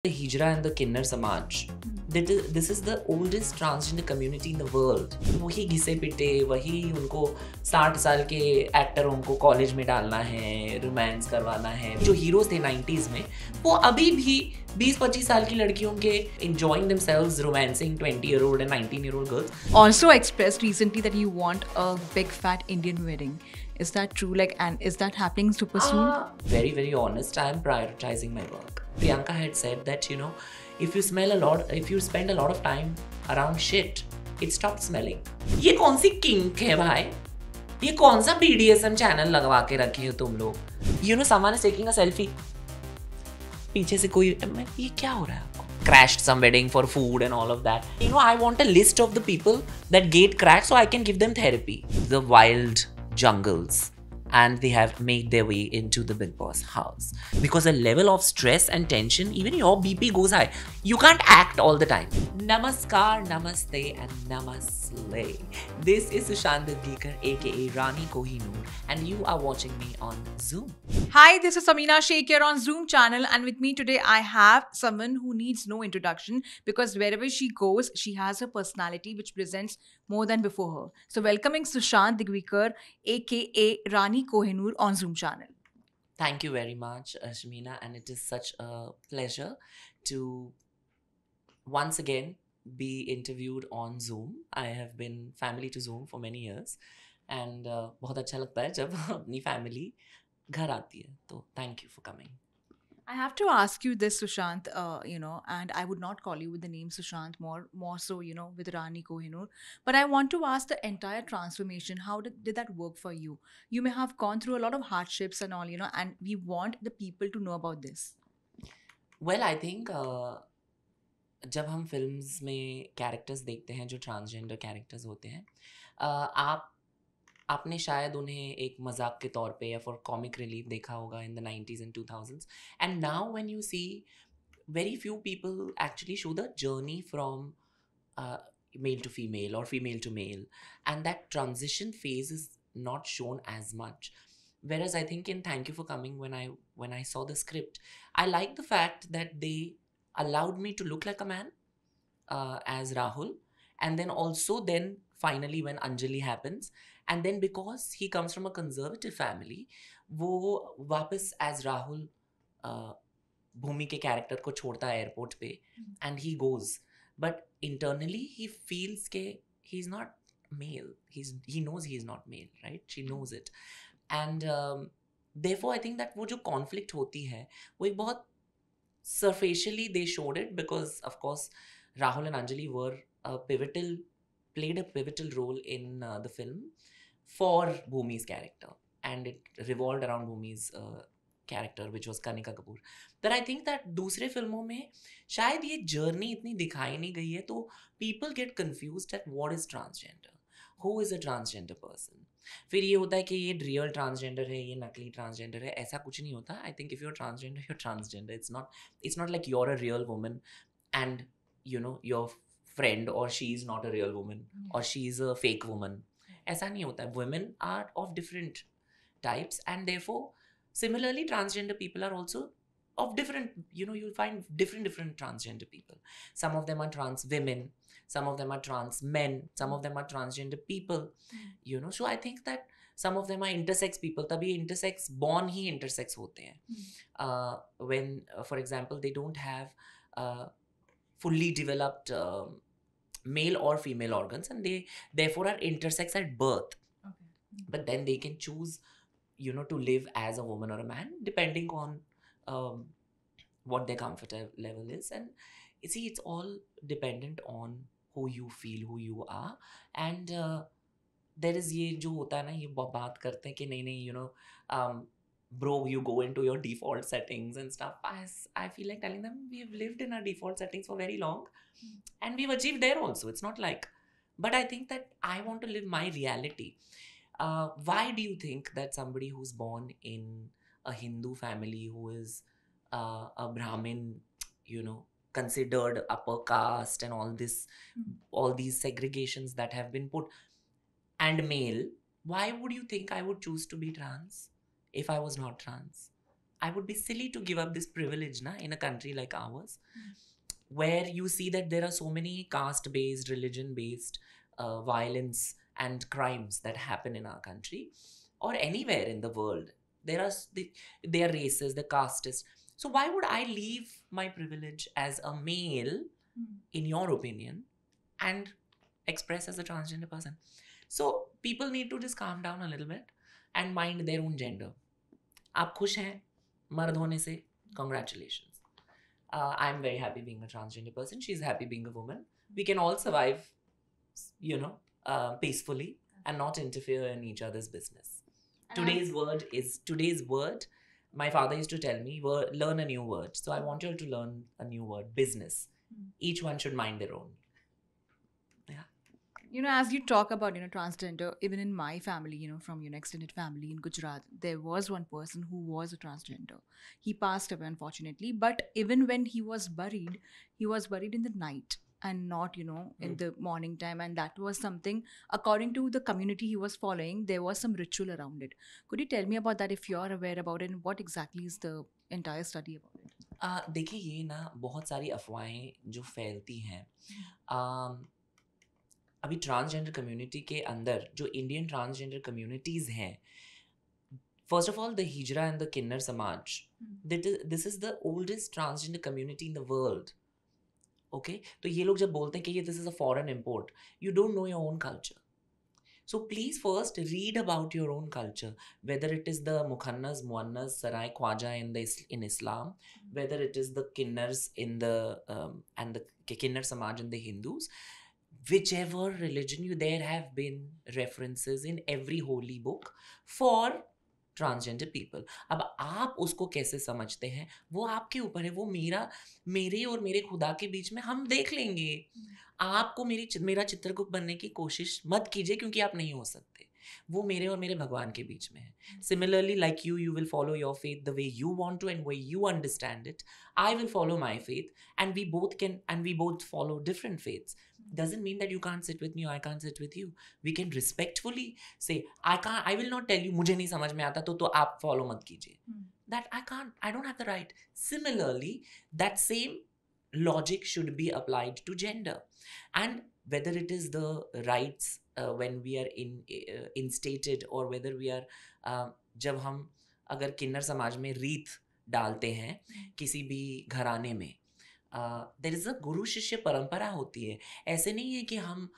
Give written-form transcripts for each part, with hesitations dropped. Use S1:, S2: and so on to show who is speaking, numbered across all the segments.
S1: The Hijra and the Kinnar Samaj. This is the oldest transgender community in the world. वही घिसे पिटे, वही उनको 60 साल के एक्टरों को कॉलेज में डालना है, रोमांस करवाना है. जो हीरोज थे 90s में, वो अभी भी 20-25 साल की लड़कियों के enjoying themselves romancing 20-year-old and 19-year-old girls.
S2: Also expressed recently that you want a big fat Indian wedding. Is that true? And is that happening super soon?
S1: Very, very honest, I am prioritizing my work. Priyanka had said that, if you spend a lot of time around shit, it stops smelling. ये कौन सी kink है भाई? ये कौन सा BDSM channel लगवा के रखे हो तुम लोग? Someone is taking a selfie. पीछे से कोई, ये क्या हो रहा है आपको? Crashed some wedding for food and all of that. I want a list of the people that gate cracked so I can give them therapy. The wild jungles. And they have made their way into the Bigg Boss house. Because the level of stress and tension, even your BP goes high. You can't act all the time. Namaskar, Namaste and Namaslay. This is Sushant Didgikar aka Rani Kohinoor and you are watching me on Zoom.
S2: Hi, this is Samina Sheikh here on Zoom channel, and with me today I have someone who needs no introduction because wherever she goes, she has a personality which presents more than before her. So welcoming Sushant Didgikar aka Rani Kohinoor on Zoom channel.
S1: Thank you very much, Ashmina, and it is such a pleasure to once again be interviewed on Zoom. I have been family to Zoom for many years, and बहुत अच्छा लगता है जब अपनी family घर आती है. तो thank you for coming.
S2: I have to ask you this, Sushant, and I would not call you with the name Sushant, more so, with Rani Kohinoor. But I want to ask the entire transformation. How did that work for you? You may have gone through a lot of hardships and all, and we want the people to know about this.
S1: Well, I think जब हम films में characters देखते हैं जो transgender characters होते हैं, आपने शायद उन्हें एक मजाक के तौर पे या फॉर कॉमिक रिलीफ देखा होगा in the 90s and 2000s. And now when you see very few people actually show the journey from male to female or female to male, and that transition phase is not shown as much. Whereas I think in Thank You for Coming, when I saw the script, I liked the fact that they allowed me to look like a man as Rahul, and then finally when Anjali happens, and then because he comes from a conservative family, वो वापस as Rahul भूमि के character को छोड़ता है airport पे, and he goes, but internally he feels के he is not male. He knows he is not male, right? She knows it, and therefore I think that वो जो conflict होती है वो एक बहुत superficially they showed it, because of course Rahul and Anjali played a pivotal role in the film for Bhumi's character, and it revolved around Bhumi's character, which was Kanika Kapoor. But I think that दूसरे फिल्मों में शायद ये journey इतनी दिखाई नहीं गई है, तो people get confused at what is transgender, who is a transgender person. फिर ये होता है कि ये रियल ट्रांसजेंडर है, ये नकली ट्रांसजेंडर है. ऐसा कुछ नहीं होता. I think if you're transgender, you're transgender. It's not like you're a real woman and your friend or she is not a real woman or she is a fake woman. ऐसा नहीं होता है. Women are of different types, and therefore similarly transgender people are also of different, you'll find different transgender people. Some of them are trans women, some of them are trans men, some of them are transgender people, so I think that some of them are intersex people. तभी intersex born ही intersex होते हैं. When for example they don't have fully developed male or female organs, and they therefore are intersex at birth. Okay. But then they can choose to live as a woman or a man depending on what their comfort level is. And you see, it's all dependent on who you feel, who you are. And there is ये जो होता है ना, ये बात करते हैं कि नहीं bro, you go into your default settings and stuff. I feel like telling them we've lived in our default settings for very long, and we've achieved there also. It's not like, but I think that I want to live my reality. Why do you think that somebody who's born in a Hindu family, who is a Brahmin, considered upper caste and all these segregations that have been put, and male, why would you think I would choose to be trans if I was not trans? I would be silly to give up this privilege na, in a country like ours, where you see that there are so many caste-based, religion-based violence and crimes that happen in our country or anywhere in the world. They are racist, they're casteist. So why would I leave my privilege as a male, in your opinion, and express as a transgender person? So people need to just calm down a little bit and mind their own gender. आप खुश हैं मर्द होने से? Congratulations. I'm very happy being a transgender person. She's happy being a woman. We can all survive, peacefully and not interfere in each other's business. Today's word. My father used to tell me, learn a new word. So I want you all to learn a new word, business. Each one should mind their own.
S2: You know, as you talk about, transgender, even in my family, from, extended family in Gujarat, there was one person who was a transgender. He passed away, unfortunately. But even when he was buried in the night and not, in the morning time. And that was something, according to the community he was following, there was some ritual around it. Could you tell me about that if you're aware about it, and what exactly is the entire study about it?
S1: देखिए, ये ना बहुत सारी अफवाहें जो फैलती हैं, अभी ट्रांसजेंडर कम्युनिटी के अंदर जो इंडियन ट्रांसजेंडर कम्युनिटीज़ हैं, first of all the hijra and the kinnar samaj, this is the oldest transgender community in the world. Okay, तो ये लोग जब बोलते हैं कि ये this is a foreign import, you don't know your own culture. So please first read about your own culture, whether it is the Mukhannas, Muannas, Sarai, Khwaja in Islam, whether it is the Kinnars in the and the Kinnar Samaj in the Hindus, whichever religion there have been references in every holy book for transgender people. अब आप उसको कैसे समझते हैं वो आपके ऊपर है. वो मेरे और मेरे खुदा के बीच में हम देख लेंगे. आपको मेरा चित्रगुप्त बनने की कोशिश मत कीजिए, क्योंकि आप नहीं हो सकते. वो मेरे और मेरे भगवान के बीच में है. Similarly like you will follow your faith the way you want to and way you understand it. I will follow my faith and we both follow different faiths. Doesn't mean that you can't sit with me or I can't sit with you. We can respectfully say, I will not tell you मुझे नहीं समझ में आता तो आप follow मत कीजिए. That I don't have the right. Similarly, that same logic should be applied to gender. And whether it is the rights when we are instated or whether we are जब हम अगर किन्नर समाज में रीत डालते हैं किसी भी घराने में, देयर इज़ अ गुरु शिष्य परंपरा होती है. ऐसे नहीं है कि हम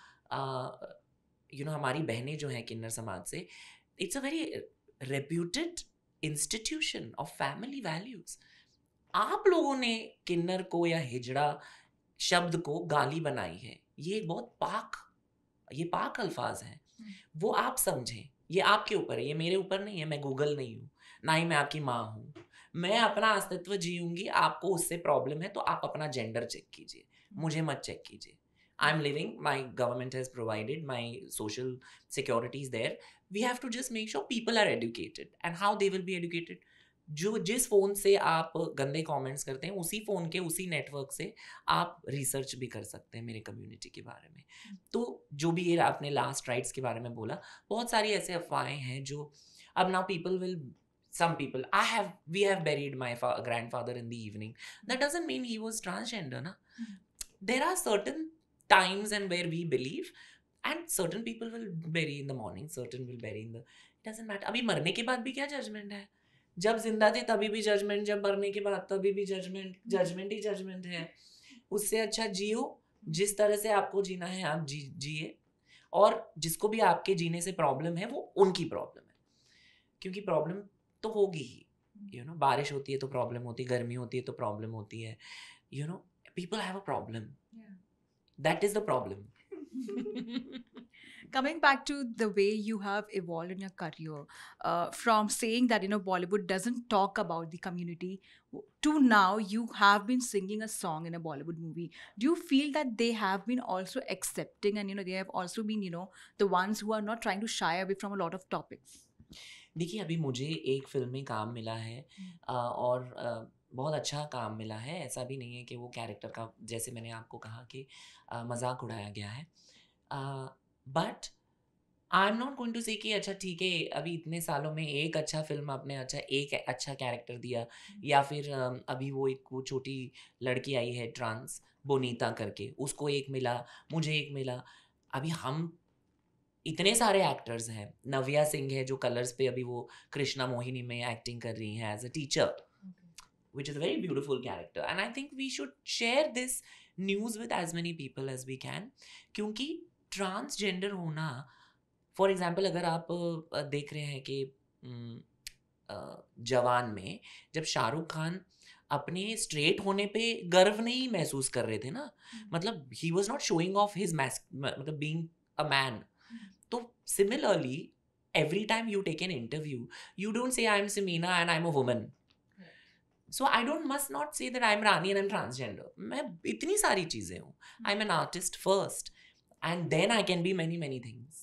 S1: हमारी बहनें जो हैं किन्नर समाज से, it's a very reputed institution of family values. आप लोगों ने किन्नर को या हिजड़ा शब्द को गाली बनाई है. ये बहुत पाक अल्फाज हैं. वो आप समझें, ये आपके ऊपर है, ये मेरे ऊपर नहीं है. मैं गूगल नहीं हूँ, ना ही मैं आपकी माँ हूँ. मैं अपना अस्तित्व जीऊंगी. आपको उससे प्रॉब्लम है तो आप अपना जेंडर चेक कीजिए, मुझे मत चेक कीजिए. I am living, my government has provided, my social security is there. We have to just make sure people are educated. And how they will be educated? जिस phone से आप गंदे comments करते हैं, उसी फ़ोन के उसी नेटवर्क से आप रिसर्च भी कर सकते हैं मेरे कम्युनिटी के बारे में. तो जो भी ये आपने लास्ट राइट्स के बारे में बोला, बहुत सारी ऐसे अफवाहें हैं जो अब now people will, some people, we have buried my grandfather in the evening. That doesn't mean he was transgender, na? There are certain times and where we believe, and certain people will bury in the morning, certain will bury in the, it doesn't matter. अभी मरने के बाद भी क्या judgement है? जब जिंदा थे तभी भी जजमेंट, जब मरने के बाद तभी भी जजमेंट ही जजमेंट है. उससे अच्छा जियो, जिस तरह से आपको जीना है आप जिए. और जिसको भी आपके जीने से प्रॉब्लम है वो उनकी प्रॉब्लम है, क्योंकि प्रॉब्लम तो होगी ही. बारिश होती है तो प्रॉब्लम होती है, गर्मी होती है तो प्रॉब्लम होती है. People have a problem. Yeah. That is the problem.
S2: Coming back to the way you have evolved in your career, from saying that Bollywood doesn't talk about the community to now you have been singing a song in a Bollywood movie. Do you feel that they have been also accepting and they have also been the ones who are not trying to shy away from a lot of topics?
S1: देखिए, अभी मुझे एक film में काम मिला है और बहुत अच्छा काम मिला है. ऐसा भी नहीं है कि वो कैरेक्टर का, जैसे मैंने आपको कहा कि मजाक उड़ाया गया है. But I am not going to say कि अच्छा ठीक है अभी इतने सालों में एक अच्छा फिल्म आपने अच्छा एक अच्छा कैरेक्टर दिया, या फिर अभी वो छोटी लड़की आई है ट्रांस बोनीता करके, उसको एक मिला, मुझे एक मिला। अभी हम इतने सारे एक्टर्स हैं, नव्या सिंह है जो कलर्स पे अभी वो कृष्णा मोहिनी में एक्टिंग कर रही हैं as a teacher, which is a very beautiful character, and I think we should share this news with as many people as we can, क्योंकि ट्रांसजेंडर होना, फॉर एग्जाम्पल अगर आप देख रहे हैं कि जवान में जब शाहरुख खान अपने स्ट्रेट होने पे गर्व नहीं महसूस कर रहे थे ना, मतलब he was not showing off his मतलब बीइंग अ मैन। तो similarly every time you take an interview, you don't say I'm Samina and I'm a woman. So I don't must not say that I'm Rani and I'm transgender. मैं इतनी सारी चीजें हूँ. I'm an artist first, and then I can be many many things.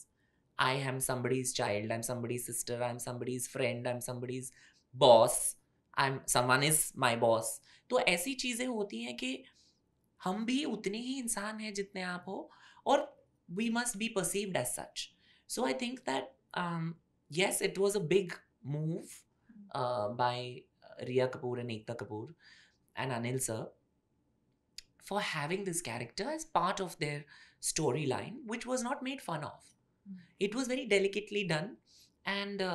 S1: I am somebody's child. I'm somebody's sister. I'm somebody's friend. I'm somebody's boss. Someone is my boss. तो ऐसी चीजें होती हैं कि हम भी उतने ही इंसान हैं जितने आप हो, और we must be perceived as such. So I think that yes, it was a big move by Riya Kapoor and Ekta Kapoor and Anil sir for having this character as part of their storyline, which was not made fun of. It was very delicately done, and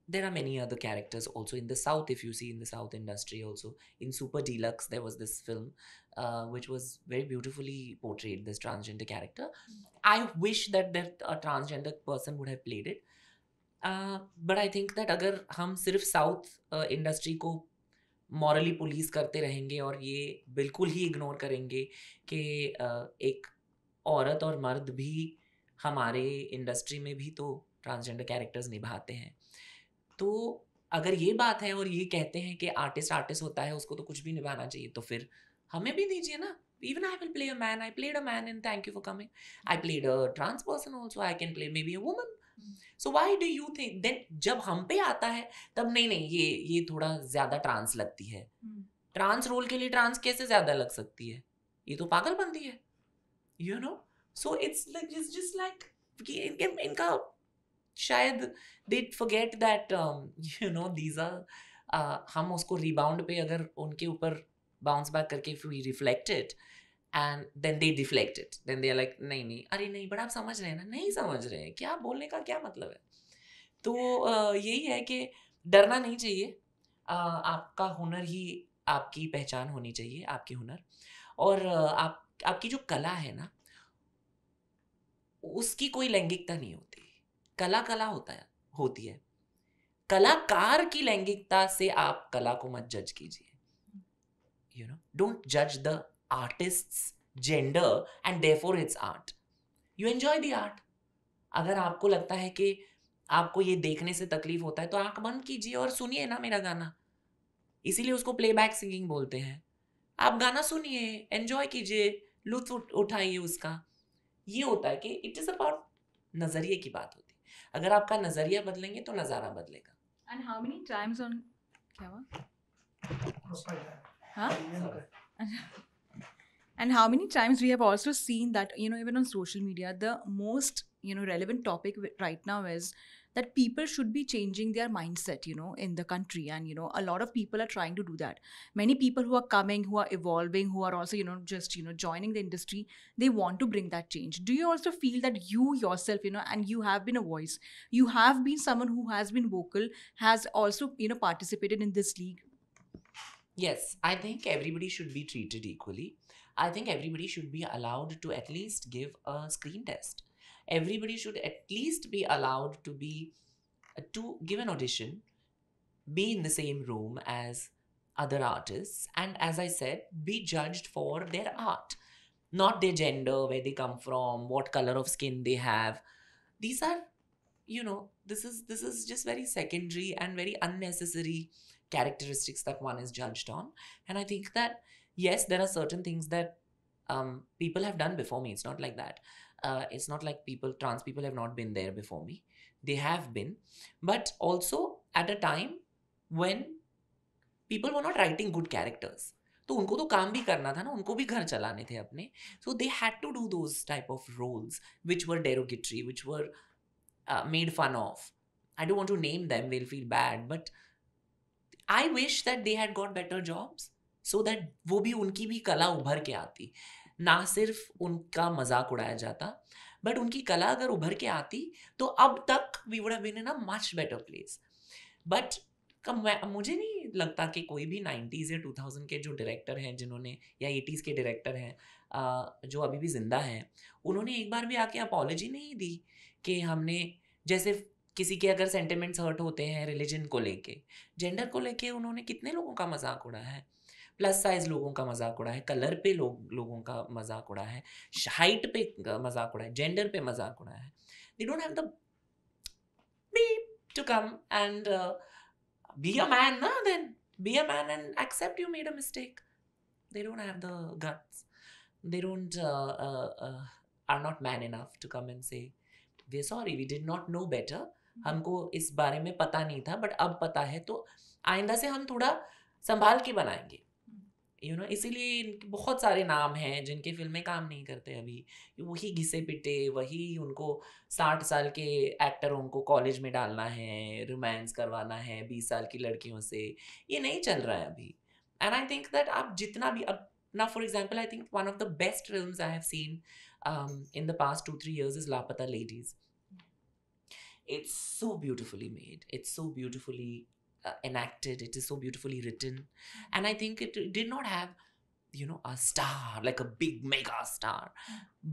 S1: there are many other characters also in the South. If you see in the South industry, also in Super Deluxe, there was this film which was very beautifully portrayed this transgender character. I wish that a transgender person would have played it. But I think that अगर हम सिर्फ south industry को morally police करते रहेंगे और ये बिल्कुल ही ignore करेंगे कि एक औरत और मर्द भी हमारे इंडस्ट्री में भी तो ट्रांसजेंडर कैरेक्टर्स निभाते हैं, तो अगर ये बात है और ये कहते हैं कि आर्टिस्ट आर्टिस्ट होता है, उसको तो कुछ भी निभाना चाहिए, तो फिर हमें भी दीजिए ना. Even I will play a man. I played a man and thank you for coming. I played a trans person also. I can play maybe a woman. So why do you think then जब हम पे आता है तब नहीं नहीं ये थोड़ा ज्यादा ट्रांस लगती है. ट्रांस रोल के लिए ट्रांस कैसे ज्यादा लग सकती है? ये तो पागलपंती है, you know. So it's just like कि इनका शायद they forget that you know these are हम उसको rebound पे अगर उनके ऊपर bounce back करके if we reflect it and then they deflect it, then they are like नहीं नहीं अरे नहीं बट आप समझ रहे हैं ना, नहीं समझ रहे हैं, क्या बोलने का क्या मतलब है. तो यही है कि डरना नहीं चाहिए. आपका हुनर ही आपकी पहचान होनी चाहिए, आपकी हुनर, और आपकी जो कला है ना उसकी कोई लैंगिकता नहीं होती. कला कला होती है. कलाकार की लैंगिकता से आप कला को मत जज कीजिए. You know, don't judge the artist's gender and therefore it's art. You enjoy the art. अगर आपको लगता है कि आपको ये देखने से तकलीफ होता है तो आंख बंद कीजिए और सुनिए ना मेरा गाना. इसीलिए उसको प्लेबैक सिंगिंग बोलते हैं. आप गाना सुनिए, एंजॉय कीजिए, लुत्फ उठाइए उसका. ये होता है कि इट इज अबाउट नजरिए की बात होती है. अगर आपका नजरिया बदलेंगे तो नजारा बदलेगा.
S2: And how many times on क्या हुआ? Huh? And how many times we have also seen that, you know, even on social media, the most, you know, relevant topic right now is that people should be changing their mindset, you know, in the country. And, you know, a lot of people are trying to do that. Many people who are coming, who are evolving, who are also, you know, just, you know, joining the industry, they want to bring that change. Do you also feel that you yourself, you know, and you have been a voice, you have been someone who has been vocal, has also, you know, participated in this league?
S1: Yes, I think everybody should be treated equally. I think everybody should be allowed to at least give a screen test. Everybody should at least be allowed to give an audition, be in the same room as other artists, and as I said, be judged for their art, not their gender, where they come from, what color of skin they have. These are, you know, this is just very secondary and very unnecessary characteristics that one is judged on. And I think that yes, there are certain things that people have done before me. It's not like that. It's not like trans people have not been there before me. They have been, but also at a time when people were not writing good characters. तो उनको तो काम भी करना था ना, उनको भी घर चलाने थे अपने. So they had to do those type of roles which were derogatory, which were made fun of. I don't want to name them, they'll feel bad, but I wish that they had got better jobs so that वो भी उनकी भी कला उभर के आती, ना सिर्फ उनका मजाक उड़ाया जाता, बट उनकी कला अगर उभर के आती तो अब तक we would have been in a much better place. But मुझे नहीं लगता कि कोई भी 90s या 2000 के जो डायरेक्टर हैं जिन्होंने, या 80s के डायरेक्टर हैं जो अभी भी जिंदा हैं, उन्होंने एक बार भी आके अपॉलॉजी नहीं दी कि हमने, जैसे किसी के अगर सेंटिमेंट्स हर्ट होते हैं रिलीजन को लेके, जेंडर को लेके, उन्होंने कितने लोगों का मजाक उड़ा है, प्लस साइज लोगों का मजाक उड़ा है, कलर पे लोगों का मजाक उड़ा है, हाइट पे मजाक उड़ा है, जेंडर पे मजाक उड़ा है. They don't have the beep to come and be a man, na? Then be a man and accept you made a mistake. They don't have the guts. They don't are not man enough to come and say we're sorry, we did not know better. हमको इस बारे में पता नहीं था, but अब पता है तो आइंदा से हम थोड़ा संभाल के बनाएंगे. यू नो, इसीलिए बहुत सारे नाम हैं जिनके फिल्में काम नहीं करते अभी. वही घिसे पिटे, वही उनको 60 साल के एक्टरों को कॉलेज में डालना है, रोमांस करवाना है 20 साल की लड़कियों से. ये नहीं चल रहा है अभी. एंड आई थिंक दैट आप जितना भी अब, now for example, I think one of the best films I have seen in the past 2-3 years is Lapata Ladies. It's so beautifully made, it's so beautifully enacted, it is so beautifully written, and I think it did not have, you know, a star, like a big mega star,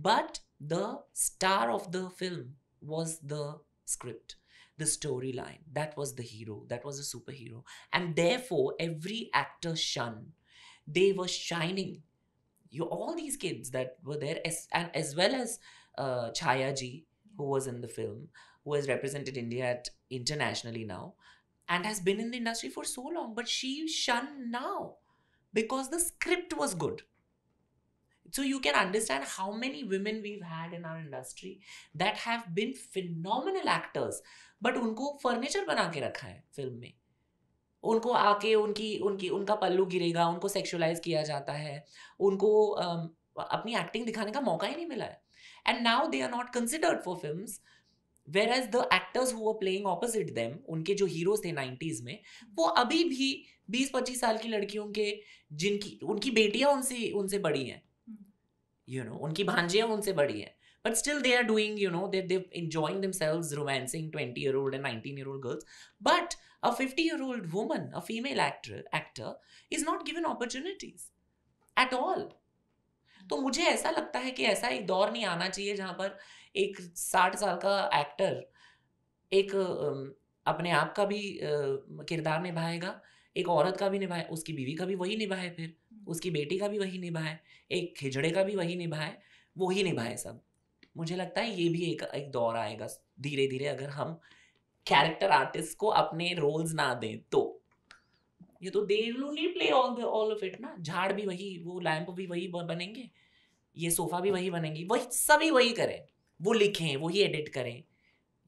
S1: but the star of the film was the script, the storyline. That was the hero, that was a superhero, and therefore every actor shone. They were shining. All these kids that were there, as well as Chaya ji, who was in the film, who has represented India internationally now, and has been in the industry for so long, but she shone now because the script was good. So you can understand how many women we've had in our industry that have been phenomenal actors, but उनको furniture बना के रखा है film में. उनको आके उनका पल्लू गिरेगा, उनको सेक्सुअलाइज किया जाता है, उनको अपनी एक्टिंग दिखाने का मौका ही नहीं मिला है. And now they are not considered for films, whereas the actors who were playing opposite them, उनके जो हीरोज थे 90s में, वो अभी भी 20-25 साल की लड़कियों के, जिनकी उनकी बेटियां उनसे बड़ी हैं, you know, उनकी भांजियां उनसे बड़ी हैं, but still they are doing, you know, they're enjoying themselves romancing 20-year-old and 19-year-old girls. But a 50-year-old woman, a female actor is not given opportunities at all. तो मुझे ऐसा लगता है कि ऐसा एक दौर नहीं आना चाहिए जहाँ पर एक 60 साल का एक्टर एक अपने आप का भी किरदार निभाएगा, एक औरत का भी निभाए, उसकी बीवी का भी वही निभाए, फिर उसकी बेटी का भी वही निभाए, एक खिजड़े का भी वही निभाए, वो ही निभाए सब. मुझे लगता है ये भी एक दौर आएगा धीरे धीरे, अगर हम कैरेक्टर आर्टिस्ट को अपने रोल्स ना दें तो. ये तो they will only play all of it ना. झाड़ भी वही, वो लैंप भी वही बनेंगे, ये सोफा भी वही बनेंगी, वही सभी वही करें, वो लिखें, वही एडिट करें,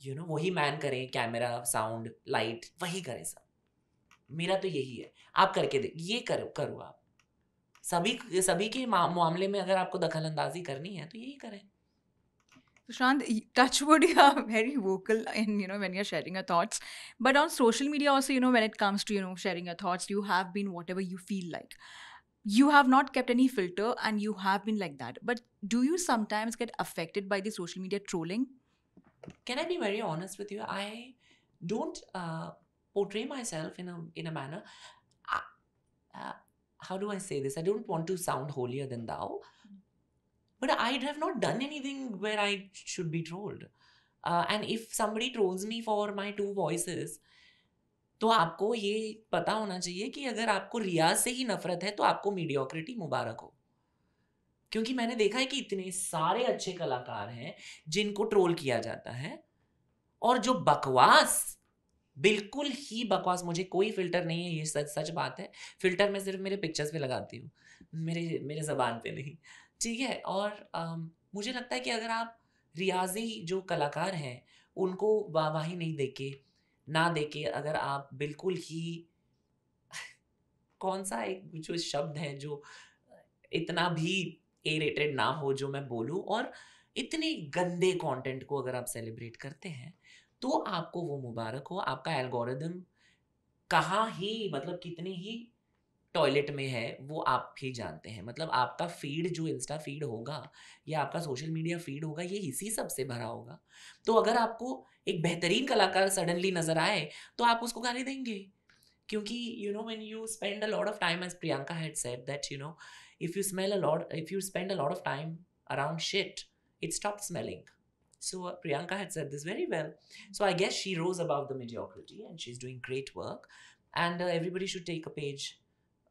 S1: यू नो, वही मैन करें, कैमरा साउंड लाइट वही करें सब. मेरा तो यही है. आप करके दे, ये करो आप. सभी के मामले में अगर आपको दखल अंदाजी करनी है तो यही करें.
S2: Sushant, touch wood, you are very vocal in, you know, when you're sharing your thoughts. But on social media also, you know, when it comes to, you know, sharing your thoughts, you have been whatever you feel like. You have not kept any filter and you have been like that. But do you sometimes get affected by the social media trolling?
S1: Can I be very honest with you? I don't portray myself in a manner. How do I say this? I don't want to sound holier than thou. But I have not done anything where I should be trolled. And if somebody trolls me for my two voices, तो आपको ये पता होना चाहिए कि अगर आपको रियाज से ही नफरत है तो आपको मीडियोक्रिटी मुबारक हो. क्योंकि मैंने देखा है कि इतने सारे अच्छे कलाकार हैं जिनको ट्रोल किया जाता है, और जो बकवास, बिल्कुल ही बकवास, मुझे कोई फिल्टर नहीं है, ये सच बात है. फिल्टर मैं सिर्फ मेरे पिक्चर्स पे लगाती हूँ, मेरे ज़बान पे नहीं, ठीक है. और मुझे लगता है कि अगर आप रियाजी जो कलाकार हैं उनको वाहवाही नहीं देके अगर आप बिल्कुल ही कौन सा एक जो शब्द है जो इतना भी ए रेटेड ना हो जो मैं बोलूँ, और इतने गंदे कंटेंट को अगर आप सेलिब्रेट करते हैं तो आपको वो मुबारक हो. आपका एल्गोरिदम कहाँ ही मतलब कितने ही टॉयलेट में है वो आप ही जानते हैं. मतलब आपका फीड जो इंस्टा फीड होगा या आपका सोशल मीडिया फीड होगा ये इसी सब से भरा होगा. तो अगर आपको एक बेहतरीन कलाकार सडनली नजर आए तो आप उसको गाली देंगे. क्योंकि when you spend a lot of time, as Priyanka had said, that if you spend a lot of time around shit, it stops smelling. So Priyanka had said this very well. So I guess she rose above the mediocrity and she's doing great work. And everybody should take a page,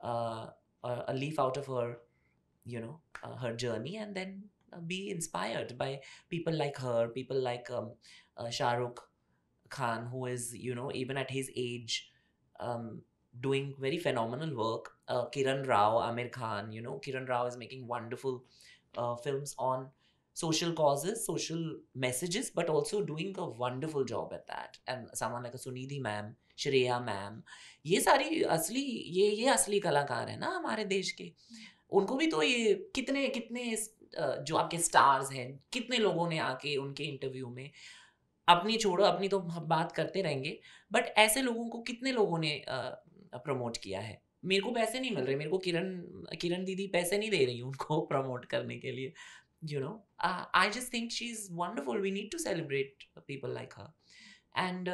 S1: uh, a leaf out of her, her journey, and then be inspired by people like her, people like Shah Rukh Khan, who is, even at his age, um, doing very phenomenal work. Kiran Rao, Amir Khan, Kiran Rao is making wonderful films on social causes, social messages, but also doing a wonderful job at that. And someone like a Sunidhi ma'am, Shreya ma'am, ये सारी असली ये असली कलाकार है ना हमारे देश के. उनको भी तो ये कितने कितने जो आपके स्टार्स हैं, कितने लोगों ने आके उनके इंटरव्यू में अपनी छोड़ो, अपनी तो हम बात करते रहेंगे, बट ऐसे लोगों को कितने लोगों ने प्रमोट किया है. मेरे को पैसे नहीं मिल रहे, मेरे को किरण दीदी पैसे नहीं दे रही उनको प्रमोट करने के लिए. I just think she is wonderful. We need to celebrate people like her. And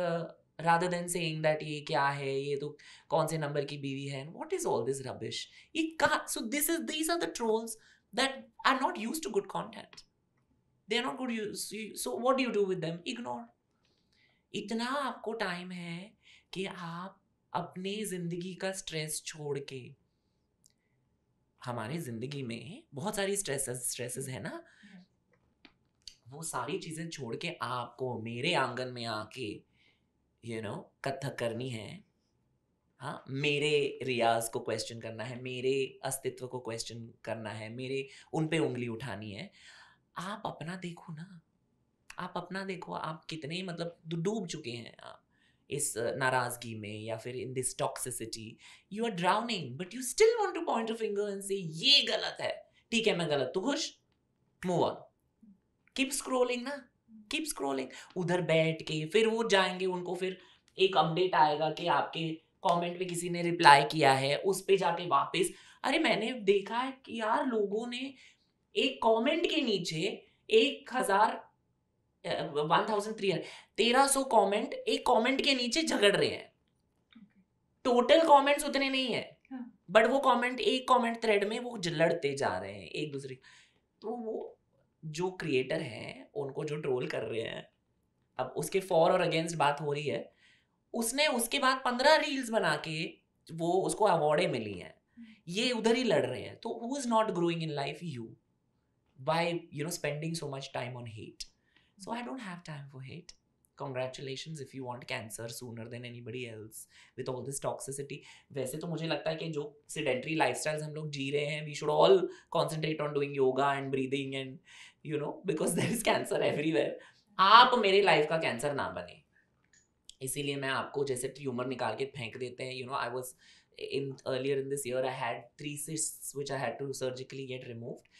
S1: rather than saying that ये क्या है, ये तो कौन से नंबर की बीवी है, what is all this rubbish. ये कहाँ, so these are the trolls that are not used to good content. They are not good use. So what do you do with them? Ignore. इतना आपको time है कि आप अपने जिंदगी का स्ट्रेस छोड़ के, हमारे जिंदगी में बहुत सारी स्ट्रेसेस है ना, वो सारी चीजें छोड़ के आपको मेरे आंगन में आके कथक करनी है. हाँ, मेरे रियाज को क्वेश्चन करना है, मेरे अस्तित्व को क्वेश्चन करना है, मेरे उन पे उंगली उठानी है. आप अपना देखो ना, आप अपना देखो, आप कितने मतलब डूब चुके हैं आप इस नाराजगी में या फिर in this toxicity. You are drowning but you still want to point a finger and say ये गलत है. ठीक है, मैं गलत, तो खुश, मूव ऑन, कीप स्क्रोलिंग ना, कीप स्क्रोलिंग. उधर बैठ के फिर वो जाएंगे, उनको फिर एक अपडेट आएगा कि आपके कमेंट पे किसी ने रिप्लाई किया है, उस पे जाके वापस. अरे मैंने देखा है कि यार लोगों ने एक कमेंट के नीचे 1300 कमेंट एक कमेंट के नीचे झगड़ रहे हैं. टोटल कमेंट्स उतने नहीं है, बट वो कमेंट एक कमेंट थ्रेड में वो लड़ते जा रहे हैं एक दूसरे. तो वो जो क्रिएटर हैं उनको जो ट्रोल कर रहे हैं, अब उसके फॉर और अगेंस्ट बात हो रही है, उसने उसके बाद 15 रील्स बना के वो उसको अवार्डें मिली हैं, ये उधर ही लड़ रहे हैं. तो who is not growing in life? You. By spending so much time on hate. So I don't have time for hate. Congratulations if you want cancer sooner than anybody else with all this toxicity. वैसे तो मुझे लगता है कि जो sedentary lifestyles हम लोग जी रहे हैं, we should all concentrate on doing yoga and breathing and because there is cancer everywhere. आप मेरे लाइफ का कैंसर ना बने, इसीलिए मैं आपको जैसे ट्यूमर निकाल के फेंक देते हैं. I was earlier in this year I had 3 cysts which I had to surgically get removed.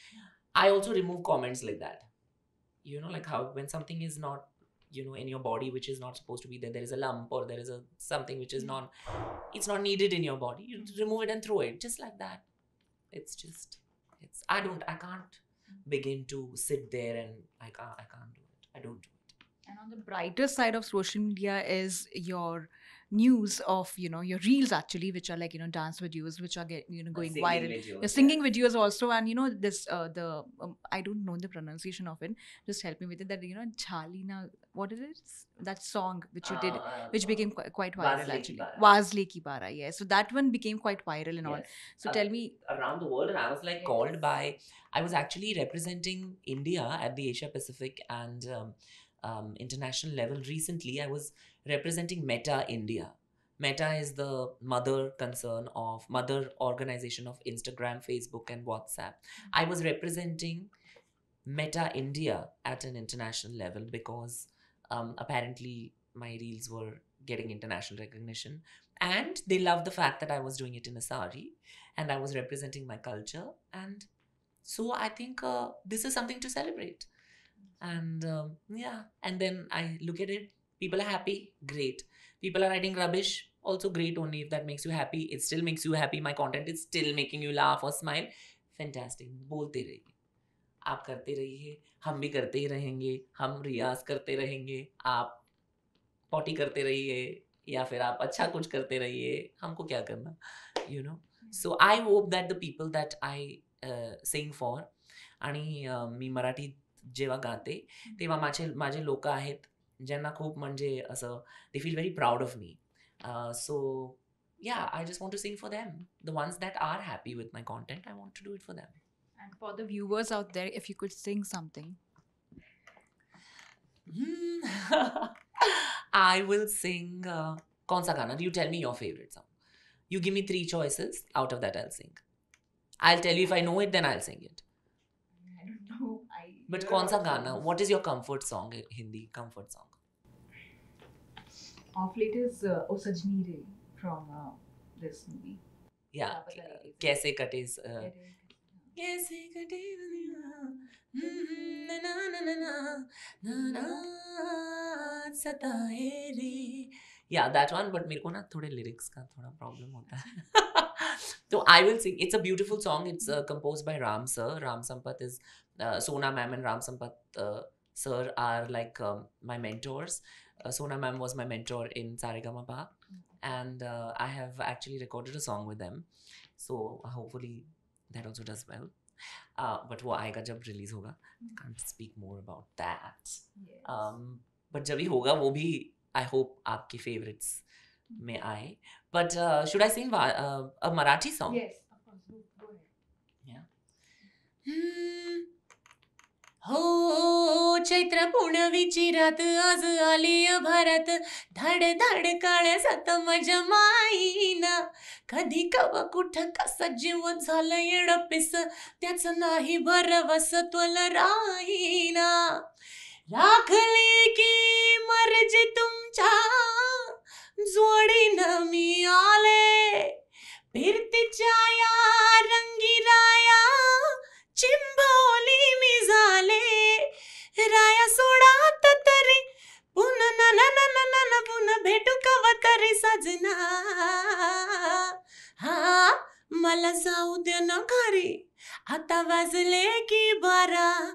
S1: I also remove comments like that. Like how when something is not, in your body which is not supposed to be there, there is a lump or there is something which is it's not needed in your body, you remove it and throw it, just like that. I can't begin to sit there and I can't do it. I don't do it.
S2: And on the brighter side of social media is your news of your reels actually, which are like dance videos which are going viral. The singing videos also, and this the I don't know the pronunciation of it, just help me with it, that Jhalina, what is it, that song which you did which became quite viral actually, Vazle Ki Bara. Yeah, so that one became quite viral and all. So tell me,
S1: around the world, and I was like called by, I was actually representing India at the Asia Pacific and international level. Recently I was representing Meta India. Meta is the mother organization of Instagram, Facebook and WhatsApp. I was representing Meta India at an international level because apparently my reels were getting international recognition and they loved the fact that I was doing it in a sari and I was representing my culture. And so I think this is something to celebrate. And yeah, and then I look at it, people are happy, great. People are writing rubbish, also great. Only if that makes you happy, it still makes you happy, my content is still making you laugh or smile, fantastic. बोलते रहिए, आप करते रहिए, हम भी करते ही रहेंगे, हम रियाज करते रहेंगे, आप पॉटी करते रहिए, या फिर आप अच्छा कुछ करते रहिए, हमको क्या करना, you know. So I hope that the people that I sing for, आणि मी मराठी जेव्हा गाते तेव्हा माझे माझे लोक आहेत ज्यांना खूप म्हणजे असं they feel very proud of me. So yeah, I just want to sing for them, the ones that are happy with my content. I want to do it for them.
S2: And for the viewers out there, if you could sing something.
S1: I will sing kaun sa gana. You tell me your favorite song. You give me 3 choices. Out of that, I'll sing. I'll tell you if I know it, then I'll sing it.
S2: I don't know.
S1: But kaun sa gana? What is your comfort song? Hindi comfort song.
S2: Off late is O Sajni Re from this movie.
S1: Yeah. Kaise kate कैसे कटे ना ना ना ना ना ना सताए रे. Yeah, that one. But मेरे को ना थोड़े lyrics का थोड़ा problem होता है. So I will sing. It's a beautiful song. It's composed by Ram sir. Ram Sampath is Sona ma'am and Ram Sampath sir are like my mentors. Sona ma'am was my mentor in Saregama, and I have actually recorded a song with them. So hopefully that also does well. But वो आएगा जब release होगा. Can't speak more about that.
S2: Yes.
S1: But जब ही होगा वो भी I hope आपके favorites में आए. But should I sing a Marathi song?
S2: Yes, of course. Go ahead.
S1: Yeah. हो चैत्र पुणवीची रात आज आली भारत, धड धड काळ्यासात मजा माईना. कधी कवा कुठ कसा जीव झालं येडपिस, त्याच नाही भरवस त्वल राहीना. राखली की मर्जी तुमच्या जोडीनं मी आले, फिरतीच्या या रंगीराया चिंबवली मी झाले. राया सोडात तरी पुन्हा ना ना ना ना ना ना पुन्हा भेटू कवा तरी सजना. हा मला जाऊ दे ना घरी, आता वाजले की 12.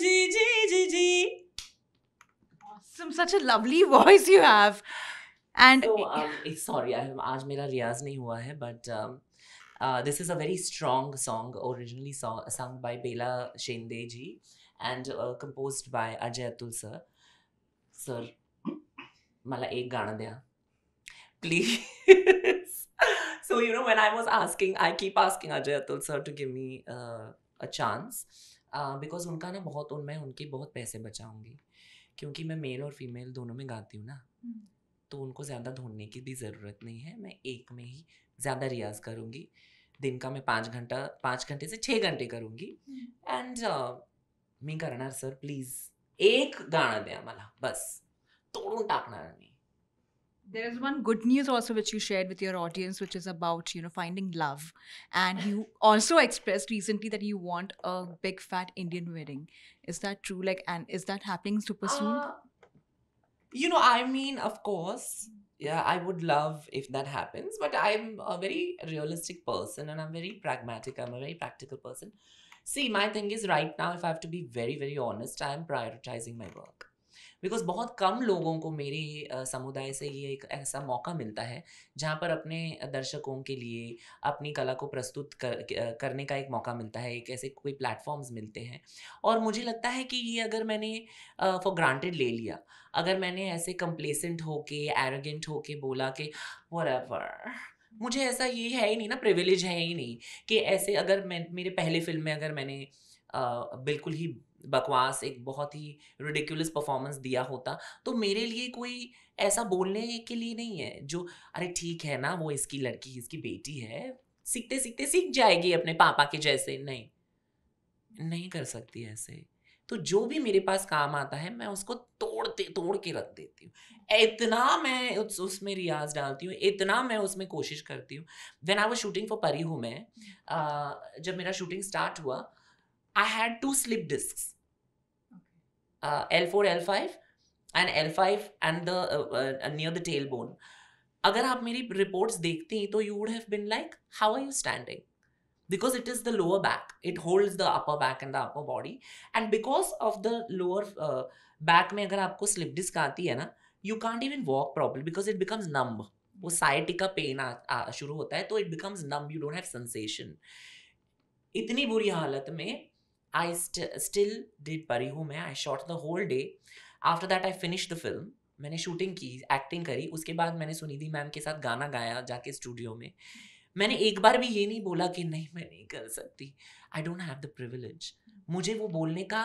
S1: जी जी जी जी.
S2: Awesome, such a lovely voice you have. And
S1: So, sorry, आज मेरा रियाज नहीं हुआ है, but this is a very strong song, originally sung by Bela Shende ji and composed by Ajay Atul sir. Sir, मला एक गाणं द्या, please. So, you know, when I was asking, I keep asking Ajay Atul sir to give me a chance, because उनका ना बहुत मैं उनके बहुत पैसे बचाऊंगी, क्योंकि मैं मेल और फीमेल दोनों में गाती हूँ ना. तो उनको ज़्यादा ढूंढने की भी ज़रूरत नहीं है. मैं एक में ही ज़्यादा रियाज करूँगी. दिन का मैं 5 घंटे से 6 घंटे करूँगी. एंड मी करणार सर प्लीज एक गाणं द्या मला, बस तोडून टाकणार मी.
S2: there is one good news also which you shared with your audience, which is about, you know, finding love. And you also expressed recently that you want a big fat Indian wedding. Is that true? Like, and is that happening super soon?
S1: You know, I mean, of course, yeah, I would love if that happens, but I'm a very realistic person and I'm very pragmatic. I'm a very practical person. See, my thing is right now, if I have to be very, very honest, I am prioritizing my work. Because बहुत कम लोगों को मेरे समुदाय से ये एक ऐसा मौका मिलता है जहाँ पर अपने दर्शकों के लिए अपनी कला को प्रस्तुत करने का एक मौका मिलता है, एक ऐसे कोई प्लेटफॉर्म्स मिलते हैं. और मुझे लगता है कि ये अगर मैंने फॉर ग्रांटेड ले लिया, अगर मैंने ऐसे कंप्लेसेंट होके एरोगेंट होके बोला कि व्हाटएवर, मुझे ऐसा ये है ही नहीं ना, प्रिविलेज है ही नहीं कि ऐसे अगर मैं मेरे पहले फिल्म में अगर मैंने बिल्कुल ही बकवास एक बहुत ही रिडिकुलस परफॉर्मेंस दिया होता तो मेरे लिए कोई ऐसा बोलने के लिए नहीं है जो अरे ठीक है ना, वो इसकी लड़की इसकी बेटी है, सीखते सीखते सीख जाएगी अपने पापा के जैसे. नहीं कर सकती ऐसे. तो जो भी मेरे पास काम आता है मैं उसको तोड़ के रख देती हूँ, इतना मैं उसमें रियाज डालती हूँ, इतना मैं उसमें कोशिश करती हूँ. When I was shooting for Pari हूँ मैं, जब मेरा शूटिंग स्टार्ट हुआ, I had 2 slip discs, L4 L5 and L5 and the near the tailbone. अगर आप मेरी रिपोर्ट्स देखती तो you would have been like, how are you standing? Because it is the lower back, it holds the upper back and the upper body, and because of the lower back में अगर आपको slip disc आती है ना, you can't even walk properly because it becomes numb. वो sciatica pain शुरू होता है, तो it becomes numb, you don't have sensation. इतनी बुरी हालत में I still did परी हूँ मैं. I shot the whole day. After that I finished the film. मैंने शूटिंग की, एक्टिंग करी, उसके बाद मैंने सुनिधि मैम के साथ गाना गाया जाके स्टूडियो में. मैंने एक बार भी ये नहीं बोला कि नहीं मैं नहीं कर सकती. I don't have the privilege. मुझे वो बोलने का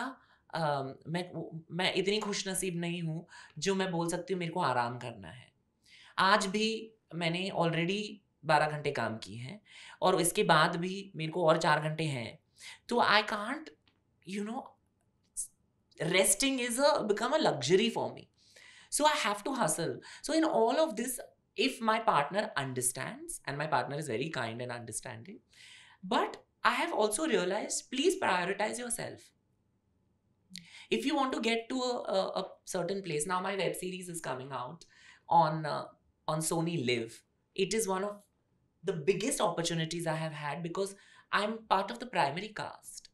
S1: मैं इतनी खुश नसीब नहीं हूँ जो मैं बोल सकती हूँ मेरे को आराम करना है. आज भी मैंने ऑलरेडी 12 घंटे काम किए हैं और इसके बाद भी मेरे को और 4 घंटे हैं. तो I can't, you know, resting is become a luxury for me. So I have to hustle. So in all of this, if my partner understands, and my partner is very kind and understanding, but I have also realized, please prioritize yourself. If you want to get to a certain place, now my web series is coming out on Sony Live. It is one of the biggest opportunities I have had because I'm part of the primary cast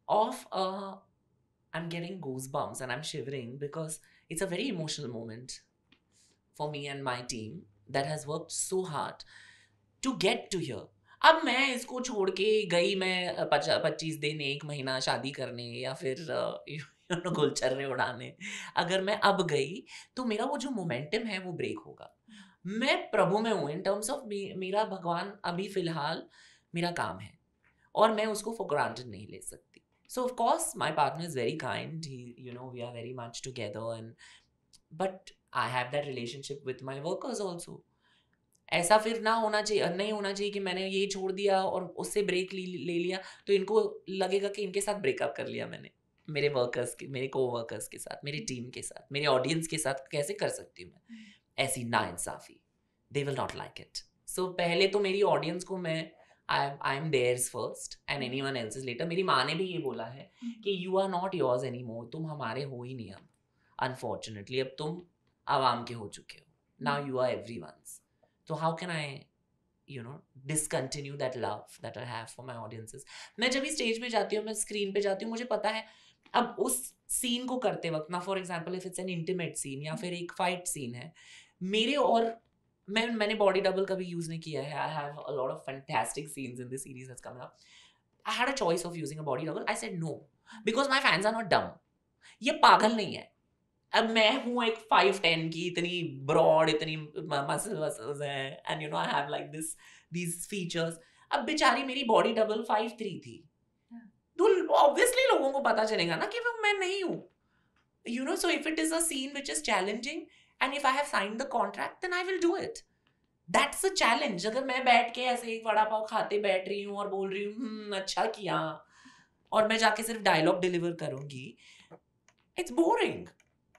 S1: of I'm getting goosebumps and I'm shivering because it's a very emotional moment for me and my team that has worked so hard to get to here. अब मैं इसको छोड़ के गई मैं 25 दिन 1 महीना शादी करने या फिर गुलछर्रे उड़ाने, अगर मैं अब गई तो मेरा वो जो मोमेंटम है वो ब्रेक होगा. मैं प्रभु में हूँ इन टर्म्स ऑफ मेरा भगवान अभी फिलहाल मेरा काम है और मैं उसको फॉर ग्रांटेड नहीं ले सकती. So of course my partner is very kind. We are very much together, but I have that relationship with my workers also. ऐसा फिर नहीं होना चाहिए कि मैंने ये छोड़ दिया और उससे ब्रेक ले लिया तो इनको लगेगा कि इनके साथ ब्रेकअप कर लिया मैंने. मेरे वर्कर्स के, मेरे को-वर्कर्स के साथ, मेरी टीम के साथ, मेरे ऑडियंस के साथ कैसे कर सकती हूँ मैं ऐसी नाइंसाफी. They will not like it. So पहले तो मेरी ऑडियंस को मैं I am theirs first and anyone else's later. मेरी माँ ने भी ये बोला है कि you are not yours anymore. तुम हमारे हो ही नहीं अब. Unfortunately, अब तुम आवाम के हो चुके हो. Now you are everyone's. So how can I, discontinue that love that I have for my audiences? मैं जब भी स्टेज पे जाती हूँ, मैं स्क्रीन पे जाती हूँ, मुझे पता है अब उस सीन को करते वक्त ना, for example if it's an intimate scene या फिर एक फाइट सीन है, मेरे और मैंने बॉडी डबल कभी यूज नहीं किया है. I have a lot of fantastic scenes in this series that's coming up. I had a choice of using a body double. I said no because my fans are not dumb. ये पागल नहीं है. अब मैं हूँ एक 5'10" की, इतनी ब्रॉड, इतनी मसल्स हैं and I have like these features. अब बेचारी मेरी बॉडी डबल 5'3" थी, तो ऑब्वियसली लोगों को पता चलेगा ना कि वो मैं नहीं हूँ. So if it is a scene which is challenging and if I have signed the contract, then I will do it. That's a challenge. अगर मैं बैठ के ऐसे एक वड़ा पाव खाते बैठ रही हूँ और बोल रही हूँ अच्छा किया और मैं जाके सिर्फ डायलॉग डिलीवर करूंगी, it's boring.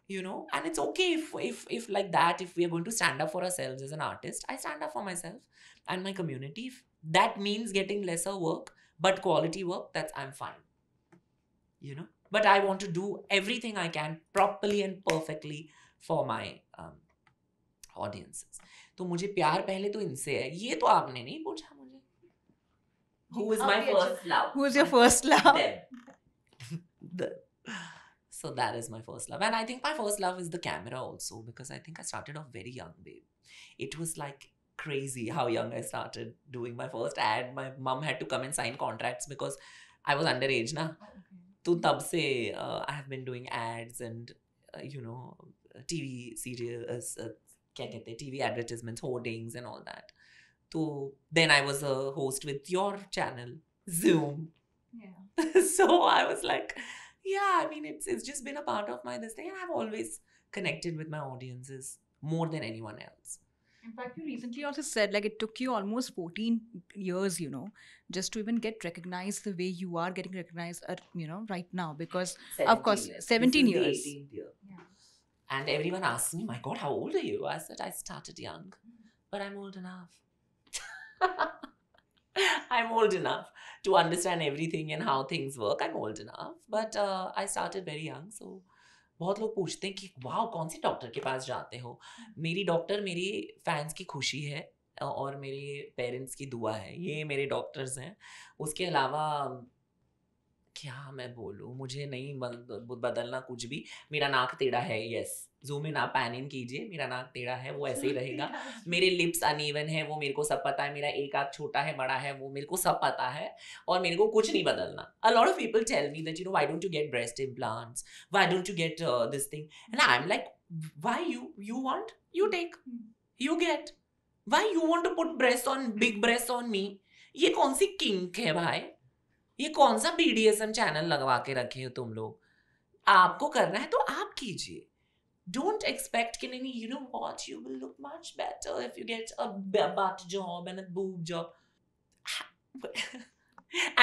S1: And it's okay if like that, if we are going to stand up for ourselves as an artist, I stand up for myself and my community. If that means getting lesser work but quality work, I'm fine. But I want to do everything I can properly and perfectly for my audiences. तो मुझे प्यार पहले तो इनसे है. ये तो आपने नहीं पूछा मुझे. Who is my first love?
S2: Who is your first love?
S1: So that is my first love. And I think my first love is the camera also, because I think I started off very young, babe. It was like crazy how young I started doing my first ad. My mom had to come and sign contracts because I was underage, na. तो तब से I have been doing ads and TV serials, क्या कहते हैं, TV advertisements, hoardings and all that. So then I was a host with your channel, Zoom. Yeah. So I was like, yeah, I mean, it's just been a part of this thing, and I've always connected with my audiences more than anyone else.
S2: In fact, you recently also said like it took you almost 14 years, just to even get recognized the way you are getting recognized, right now, because of course, 17 years. 18th year. Yeah.
S1: And everyone asks me, my God, how old are you? I said, I started young, but I'm old enough. I'm old enough to understand everything and how things work. I'm old enough, but I started very young. So बहुत लोग पूछते हैं कि वाह कौन सी doctor के पास जाते हो. मेरी डॉक्टर मेरी फैंस की खुशी है और मेरे पेरेंट्स की दुआ है. ये मेरे डॉक्टर्स हैं. उसके अलावा क्या मैं बोलूँ, मुझे नहीं बदलना कुछ भी. मेरा नाक टेढ़ा है, यस. ज़ूम इन आप पैन इन कीजिए, मेरा नाक टेढ़ा है, वो ऐसे ही रहेगा. मेरे लिप्स अनइवन है, वो मेरे को सब पता है. मेरा एक आँख छोटा है, बड़ा है, वो मेरे को सब पता है और मेरे को कुछ नहीं बदलना. A lot of people tell me that, why don't you get breast implants? Why don't you get this thing? And I'm like, why you want? You take. You get. Why you want to put big breasts on me? ये कौन सी kink है भाई? ये कौन सा BDSM channel लगवा के रखे हो तुम लोग? आपको करना है तो आप कीजिए. Don't expect कि नहीं, you know what, you will look much better if you get a butt job and a boob job.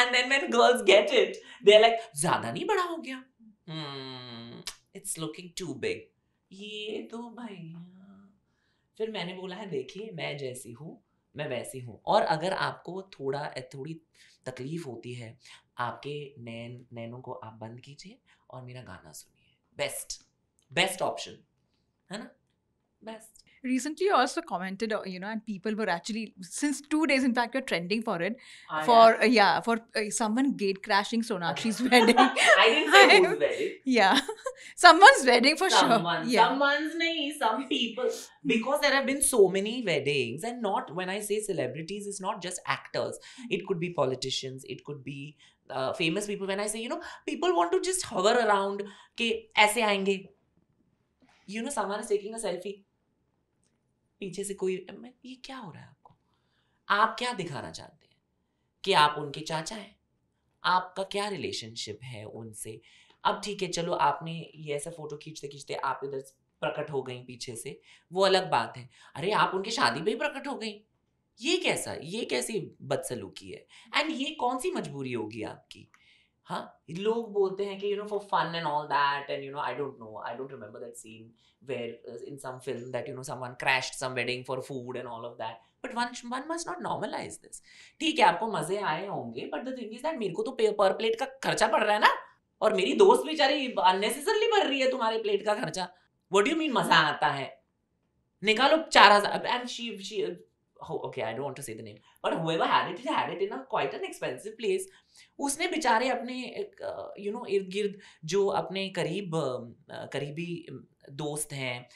S1: And then when girls get it, they're like, ज़्यादा नहीं बड़ा हो गया? It's looking too big. ये तो भैया. फिर मैंने बोला है, देखिए मैं जैसी हूँ मैं वैसी हूँ. और अगर आपको थोड़ी तकलीफ होती है, आपके नैनों को आप बंद कीजिए और मेरा गाना सुनिए. बेस्ट ऑप्शन है ना. Best.
S2: Recently, you also commented, and people were actually, since 2 days, in fact, you're trending for it. For someone gate crashing Sonakshi's wedding.
S1: I didn't say whose wedding.
S2: Yeah, someone's wedding for sure.
S1: Someone's nahi, some people. Because there have been so many weddings, and not, when I say celebrities, it's not just actors. It could be politicians, it could be famous people. When I say, people want to just hover around, ke aise aayenge. Someone is taking a selfie. पीछे से कोई, ये क्या हो रहा है आपको? आप क्या दिखाना चाहते हैं कि आप उनके चाचा हैं? आपका क्या रिलेशनशिप है उनसे? अब ठीक है, चलो आपने ये ऐसा फोटो खींचते खींचते आप इधर प्रकट हो गई पीछे से, वो अलग बात है. अरे आप उनके शादी पे ही प्रकट हो गई, ये कैसी बदसलूकी है? एंड ये कौन सी मजबूरी होगी आपकी? हाँ, लोग बोलते हैं कि for fun and all that, and I don't know, I don't remember that scene where in some film that someone crashed some wedding for food and all of that, but one must not normalize this. ठीक है, आपको मजे आए होंगे, but the thing is that मेरे को तो पर प्लेट का खर्चा पड़ रहा है ना, और मेरी दोस्त बेचारी अननेसेसरली भर रही है तुम्हारे प्लेट का खर्चा. What do you mean मजा आता है? निकालो 4,000. And she okay, I don't want to say the name, but whoever had it in a quite an expensive place. उसने बेचारे अपने इर्द गिर्द जो अपने करीबी दोस्त हैं,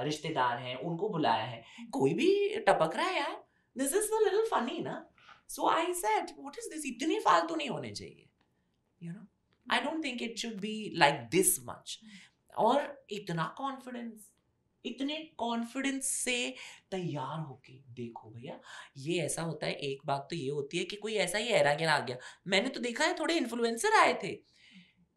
S1: रिश्तेदार हैं, उनको बुलाया है. कोई भी टपक रहा है यार. This is a little funny ना. So I said, what is this? इतनी फालतू नहीं होने चाहिए. I don't think it should be like this much. और इतने कॉन्फिडेंस से तैयार होके देखो भैया, ये ऐसा होता है. एक बात तो ये होती है कि कोई ऐसा ही एरा गिरा आ गया. मैंने तो देखा है, थोड़े इन्फ्लुएंसर आए थे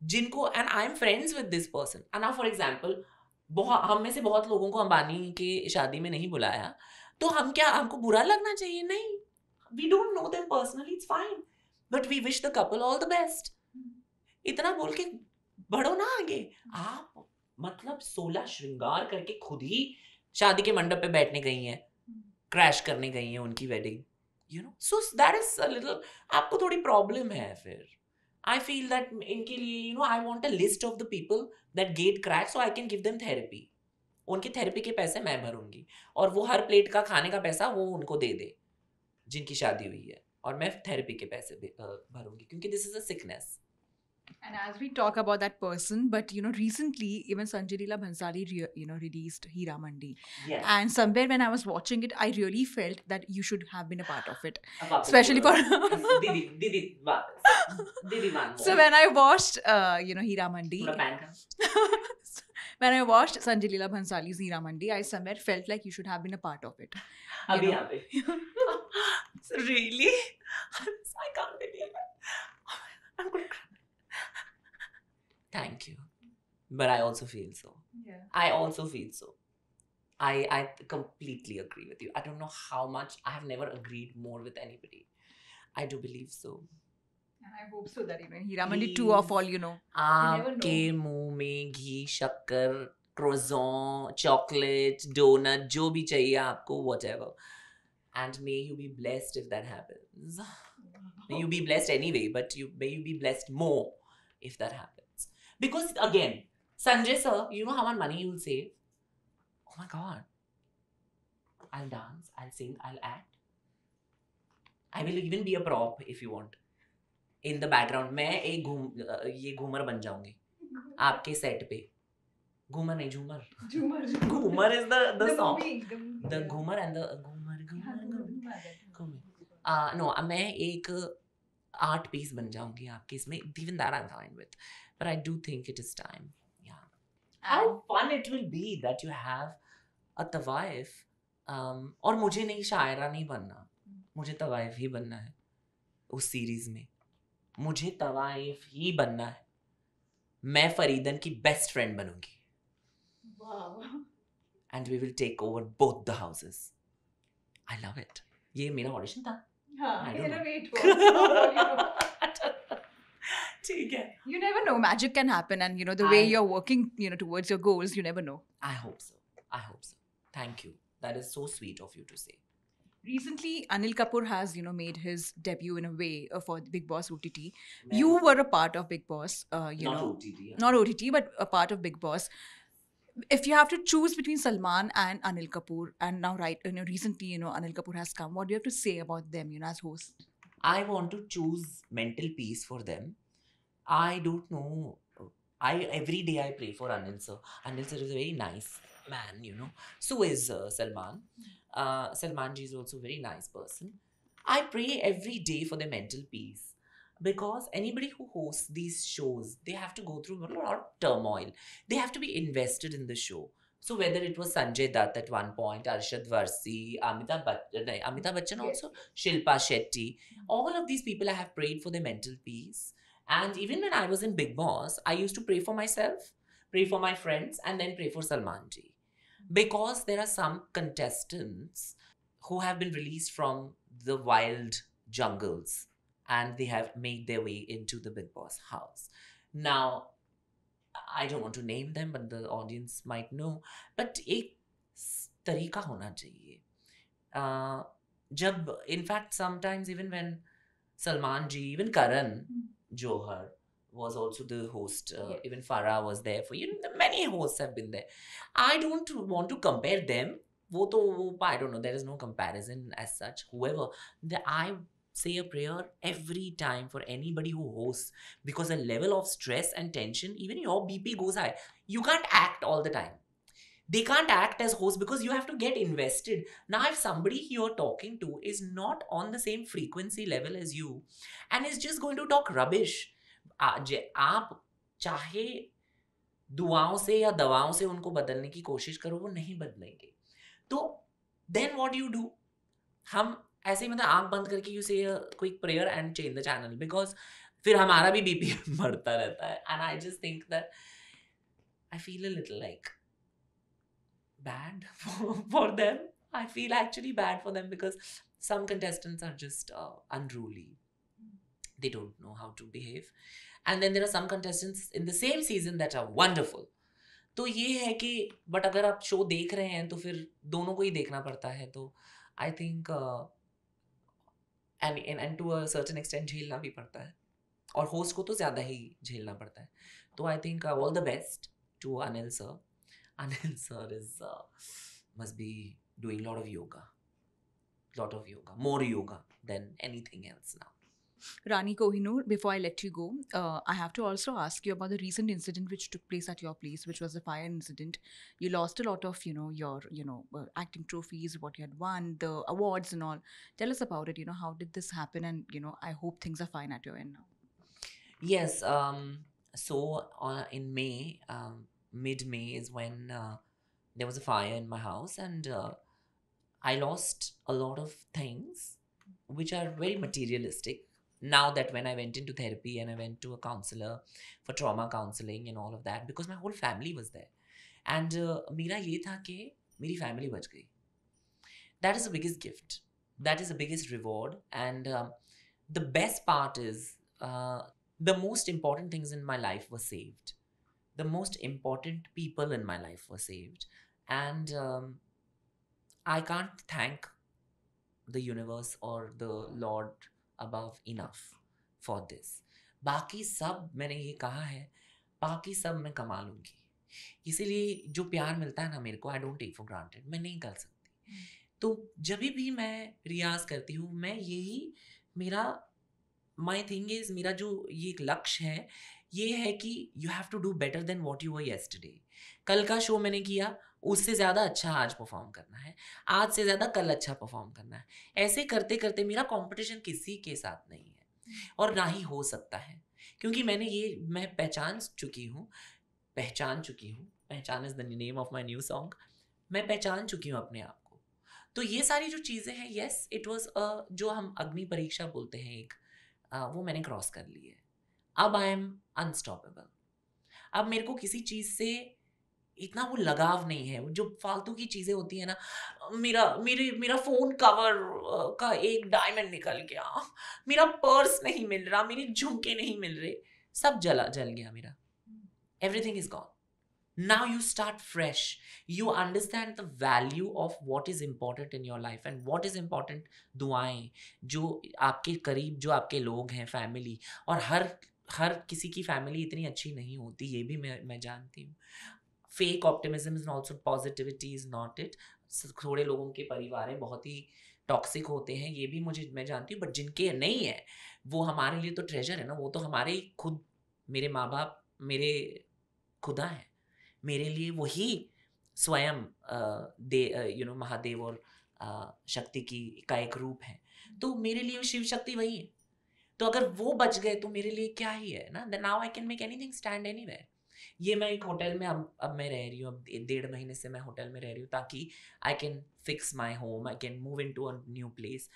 S1: जिनको, and I am friends with this person, and now for example हम में से बहुत लोगों को अंबानी के शादी में नहीं बुलाया, तो हमको बुरा लगना चाहिए? नहीं, we don't know them personally, it's fine, but we wish the couple all the best. इतना बोल के बढ़ो ना आगे. आप मतलब 16 श्रृंगार करके खुद ही शादी के मंडप पे बैठने गई हैं, क्रैश करने गई हैं उनकी wedding. So that is a little, आपको थोड़ी प्रॉब्लम है. फिर आई फील दैट इनके लिए I want a list of the people that get crash, so I can give them therapy. उनकी थेरेपी के पैसे मैं भरूंगी, और वो हर प्लेट का खाने का पैसा वो उनको दे दे जिनकी शादी हुई है, और मैं थेरेपी के पैसे भरूंगी, क्योंकि this is a sickness.
S2: And as we talk about that person, but recently even Sanjay Leela Bhansali released Hira Mandi.
S1: Yes.
S2: And somewhere when I was watching it, I really felt that you should have been a part of it, especially for
S1: Didi man.
S2: So when I watched Hira Mandi, when I watched Sanjay Leela Bhansali's Hira Mandi, I somewhere felt like you should have been a part of it.
S1: Abhi really? I can't believe it. I'm going to cry. Thank you. But I also feel so.
S2: Yeah.
S1: I also feel so. I completely agree with you. I don't know how much. I have never agreed more with anybody. I do believe so.
S2: And I hope so that Hira Mandi 2 of all,
S1: आपके मुंह में घी शक्कर croissant, chocolate, donut, जो भी चाहिए आपको, whatever. And may you be blessed if that happens. May you be blessed anyway, but may you be blessed more if that happens. Because again, Sanjay sir, you know how much money you'll save? Oh my god. I'll dance, I'll sing, I'll act. I will even be a prop if you want. In the background, मैं एक ये घूमर बन जाऊंगी आपके set पे. घूमर नहीं, झूमर. Ghoomar is the song. The Ghoomar and the Ghoomar. No, मैं एक art piece बन जाऊंगी आपके इसमें. Even that I'm fine with. But I do think it is time. Yeah. How fun it will be that you have a तवाइफ. और मुझे नहीं शायरा नहीं बनना, मुझे तवाइफ ही बनना है उस सीरीज में. मुझे तवाइफ ही बनना है. मैं फरीदन की बेस्ट फ्रेंड बनूंगी. And we will take over both the houses. I love it. ये मेरा ऑडिशन था. ठीक है.
S2: You never know, magic can happen, and the way you're working towards your goals, you never know.
S1: I hope so. Thank you. That is so sweet of you to say.
S2: Recently, Anil Kapoor has, made his debut in a way for Big Boss OTT. You were a part of Big Boss,
S1: Not OTT. Yeah.
S2: Not OTT, but a part of Big Boss. If you have to choose between Salman and Anil Kapoor, and now recently, Anil Kapoor has come, what do you have to say about them, as hosts?
S1: I want to choose mental peace for them. I don't know. Every day I pray for Anil sir. Anil sir is a very nice man, So is Salman. Salman ji is also a very nice person. I pray every day for their mental peace. Because anybody who hosts these shows, they have to go through a lot of turmoil. They have to be invested in the show. So whether it was Sanjay Dutt at one point, Arshad Varsi, Amitabh Bachchan also, Shilpa Shetty, all of these people I have prayed for their mental peace. And even when I was in Big Boss, I used to pray for myself, pray for my friends, and then pray for Salman ji. Because there are some contestants who have been released from the wild jungles and they have made their way into the Big Boss house. Now, I don't want to name them, but the audience might know. But एक तरीका होना चाहिए. जब, in fact, sometimes even when Salman ji, even Karan Johar was also the host. Even Farah was there for many hosts have been there. I don't want to compare them. I don't know. There is no comparison as such. Whoever, I say a prayer every time for anybody who hosts, because the level of stress and tension, even your BP goes high. You can't act all the time. They can't act as hosts because you have to get invested. Now, if somebody you're talking to is not on the same frequency level as you and is just going to talk rubbish, आप चाहे दुआओं से या दवाओं से उनको बदलने की कोशिश करो, वो नहीं बदलेंगे. तो then what do you do? हम ऐसे ही आंख बंद करके you say a quick prayer and change the channel, because फिर हमारा भी बीपी बढ़ता रहता है. And I just think that I feel a little like bad for them. I feel actually bad for them because some contestants are just unruly. They don't know how to behave. And then there are some contestants in the same season that are wonderful. तो ये है कि but अगर आप show देख रहे हैं तो फिर दोनों को ही देखना पड़ता है. तो I think and to a certain extent झेलना भी पड़ता है, और होस्ट को तो ज़्यादा ही झेलना पड़ता है. तो I think all the best to Anil sir. Anil sir must be doing lot of yoga, more yoga than anything else now.
S2: Rani Kohinoor, before I let you go, I have to also ask you about the recent incident which took place at your place, which was a fire incident. You lost a lot of, your, acting trophies, what you had won, the awards and all. Tell us about it. How did this happen? And, I hope things are fine at your end now.
S1: Yes. So in May, mid-May is when there was a fire in my house, and I lost a lot of things which are very materialistic. Now that when I went into therapy and I went to a counselor for trauma counseling and all of that, because my whole family was there, and मेरा ये था कि मेरी family बच गई. That is the biggest gift. That is the biggest reward. And the best part is the most important things in my life were saved. the most important people in my life were saved. And I can't thank the universe or the Lord above enough for this. बाकी सब मैंने ये कहा है, बाकी सब मैं कमा लूँगी, इसीलिए जो प्यार मिलता है ना मेरे को, I don't take for granted, मैं नहीं कर सकती। तो जब भी मैं रियाज करती हूँ, मैं यही मेरा माई थिंग इज, मेरा जो ये एक लक्ष्य है ये है कि you have to do better than what you were yesterday. कल का शो मैंने किया, उससे ज़्यादा अच्छा आज परफॉर्म करना है, आज से ज़्यादा कल अच्छा परफॉर्म करना है। ऐसे करते करते मेरा कंपटीशन किसी के साथ नहीं है और ना ही हो सकता है, क्योंकि मैं पहचान चुकी हूँ, पहचान is the name of my new song. मैं पहचान चुकी हूँ अपने आप को। तो ये सारी जो चीज़ें हैं, येस इट वॉज जो हम अग्नि परीक्षा बोलते हैं एक, वो मैंने क्रॉस कर ली है। अब आई एम अनस्टॉपेबल। अब मेरे को किसी चीज़ से इतना वो लगाव नहीं है। जो फालतू की चीज़ें होती है ना, मेरा फ़ोन कवर का एक डायमंड निकल गया, मेरा पर्स नहीं मिल रहा, मेरे झुमके नहीं मिल रहे, सब जल गया मेरा। Everything is gone. Now you start fresh. You understand the value of what is important in your life and what is important. दुआएं जो आपके करीब, जो आपके लोग हैं, फैमिली, और हर किसी की फैमिली इतनी अच्छी नहीं होती, ये भी मैं जानती हूँ। Fake optimism is also positivity is not it. थोड़े लोगों के परिवार बहुत ही टॉक्सिक होते हैं, ये भी मैं जानती हूँ, बट जिनके नहीं है वो हमारे लिए तो ट्रेजर है ना, वो तो हमारे ही खुद, मेरे माँ बाप मेरे खुदा हैं, मेरे लिए वही स्वयं महादेव और शक्ति का एक रूप है। तो मेरे लिए शिव शक्ति वही है। तो अगर वो बच गए तो मेरे लिए क्या ही है ना। Then now I can make anything stand anywhere. ये मैं एक होटल में अब मैं रह रही हूँ, अब 1.5 महीने से मैं होटल में रह रही हूँ, ताकि I can fix my home, I can move into a new place,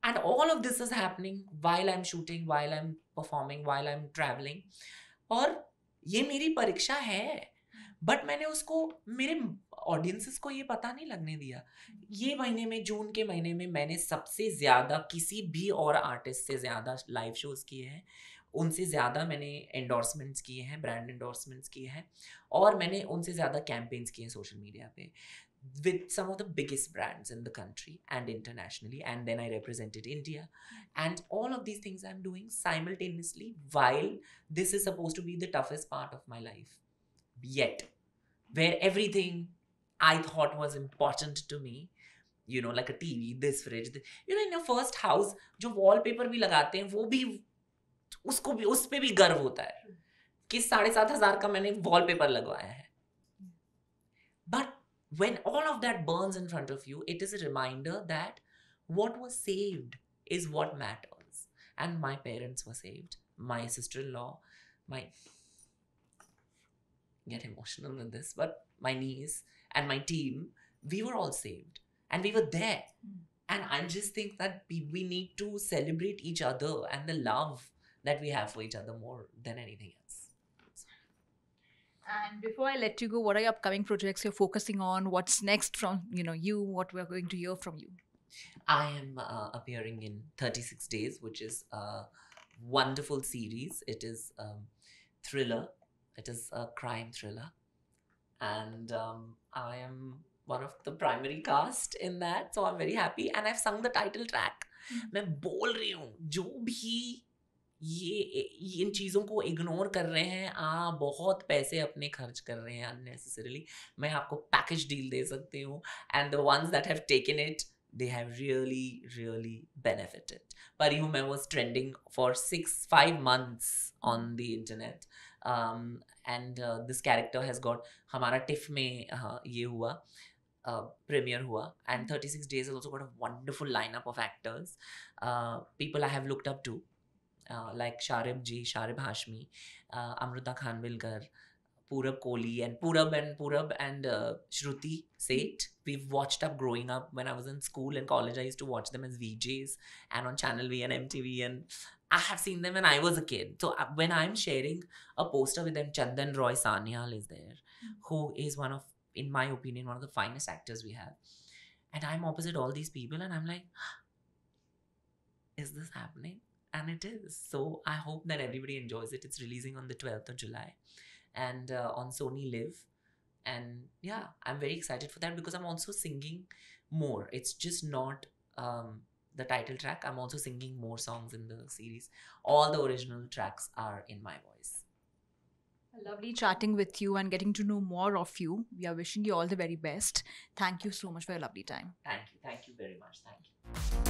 S1: and all of this is happening while I am shooting, while I am performing, while I am travelling. और ये मेरी परीक्षा है, but मैंने उसको, मेरे audiences को ये पता नहीं लगने दिया। ये महीने में, जून के महीने में, मैंने सबसे ज़्यादा किसी भी और आर्टिस्ट से ज़्यादा लाइव शोज़ किए हैं, उनसे ज़्यादा मैंने एंडोर्समेंट्स किए हैं, ब्रांड एंडोर्समेंट्स किए हैं, और मैंने उनसे ज़्यादा कैंपेन्स किए हैं सोशल मीडिया पे with some of the biggest brands in the country and internationally, and then I represented India, and all of these things I'm doing simultaneously while this is supposed to be the toughest part of my life, yet where everything I thought was important to me, you know, like a TV, this fridge, you know, in your first house जो wallpaper भी लगाते हैं, वो भी उसको भी, उस पे भी गर्व होता है कि 7,500 का मैंने wallpaper लगवाया है। But when all of that burns in front of you, it is a reminder that what was saved is what matters. And my parents were saved. My sister-in-law, my, get emotional with this, but my niece and my team, we were all saved. And we were there. And I just think that we need to celebrate each other and the love that we have for each other more than anything else.
S2: And before I let you go, what are your upcoming projects you're focusing on? What's next from you? What we're going to hear from you?
S1: I am appearing in 36 Days, which is a wonderful series. It is thriller. It is a crime thriller, and I am one of the primary cast in that, so I'm very happy. And I've sung the title track. मैं बोल रही हूँ, जो भी ये इन चीज़ों को ignore कर रहे हैं, बहुत पैसे अपने खर्च कर रहे हैं अननेसेसरीली, मैं आपको पैकेज डील दे सकती हूँ, and the ones that have taken it, they have really benefited. Pari Hume was trending for 5 months on the internet, and this character has got, हमारा टिफ में ये हुआ, premiere हुआ, and 36 Days has also got a wonderful lineup of actors, people I have looked up to, like Sharib Hashmi, Amrita Khanvilkar, Purab Kohli, and Purab and Shruti Seth. We've watched up growing up. When I was in school and college, I used to watch them as VJs and on Channel V and MTV, and I have seen them when I was a kid. So when I'm sharing a poster with them, Chandan Roy Sanyal is there, who is one of, in my opinion, one of the finest actors we have. And I'm opposite all these people, and I'm like, is this happening? And it is. So I hope that everybody enjoys it. It's releasing on the 12th of July. and on Sony Live. And yeah, I'm very excited for that because I'm also singing more. It's just not the title track. I'm also singing more songs in the series. All the original tracks are in my voice.
S2: Lovely chatting with you and getting to know more of you. We are wishing you all the very best. Thank you so much for your lovely time.
S1: Thank you very much. Thank you.